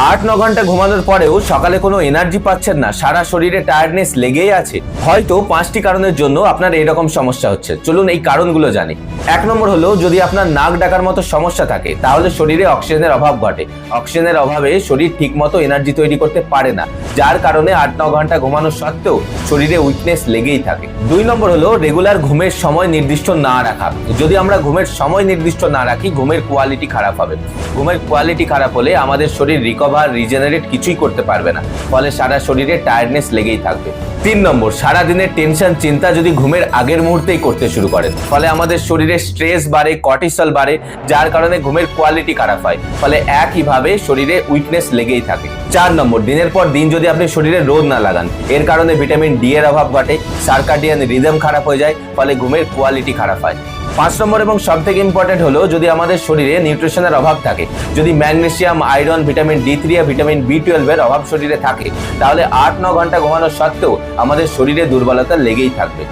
8-9 ঘন্টা ঘুমানোর পরেও সকালে কোনো এনার্জি পাচ্ছেন না, সারা শরীরে টায়ার্ডনেস লেগেই আছে। হয়তো 5টি কারণের জন্য আপনার এরকম সমস্যা হচ্ছে। চলুন এই কারণগুলো জানি। 1 নম্বর হলো, যদি আপনার নাক ডাকার মতো সমস্যা থাকে তাহলে শরীরে অক্সিজেনের অভাব ঘটে। অক্সিজেনের অভাবে শরীর ঠিকমতো এনার্জি তৈরি করতে পারে না, যার কারণে 8-9 ঘন্টা ঘুমানোর সত্ত্বেও শরীরে উইকনেস লেগেই থাকে। 2 নম্বর হলো, রেগুলার ঘুমের সময় নির্দিষ্ট না রাখা। যদি আমরা ঘুমের সময় নির্দিষ্ট না রাখি, ঘুমের কোয়ালিটি খারাপ হবে। ঘুমের কোয়ালিটি খারাপ হলে আমাদের শরীর রিকভার, রিজেনারেট কিছুই করতে পারবে না, ফলে সারা শরীরে টায়ার্ডনেস লেগেই থাকবে। 3 নম্বর, সারাদিনের টেনশন, চিন্তা যদি ঘুমের আগের মুহূর্তেই করতে শুরু করেন, ফলে আমাদের শরীরে স্ট্রেস বাড়ে, কর্টিসল বাড়ে, যার কারণে ঘুমের কোয়ালিটি খারাপ হয়, ফলে একইভাবে শরীরে উইকনেস লেগেই থাকে। 4 নম্বর, দিনের পর দিন যদি আপনি শরীরে রোদ না লাগান, এর কারণে ভিটামিন ডি এর অভাব ঘটে, সার্কাডিয়ান রিদম খারাপ হয়ে যায়, ফলে ঘুমের কোয়ালিটি খারাপ হয়। 5 নম্বর এবং সব থেকে ইম্পর্টেন্ট হলো, যদি আমাদের শরীরে নিউট্রিশনের অভাব থাকে, যদি ম্যাগনেসিয়াম, আয়রন, ভিটামিন ডি3 আর ভিটামিন বি12 এর অভাব শরীরে থাকে, তাহলে 8-9 ঘন্টা ঘুমানোর সত্ত্বেও আমাদের শরীরে দুর্বলতা লেগেই থাকবে।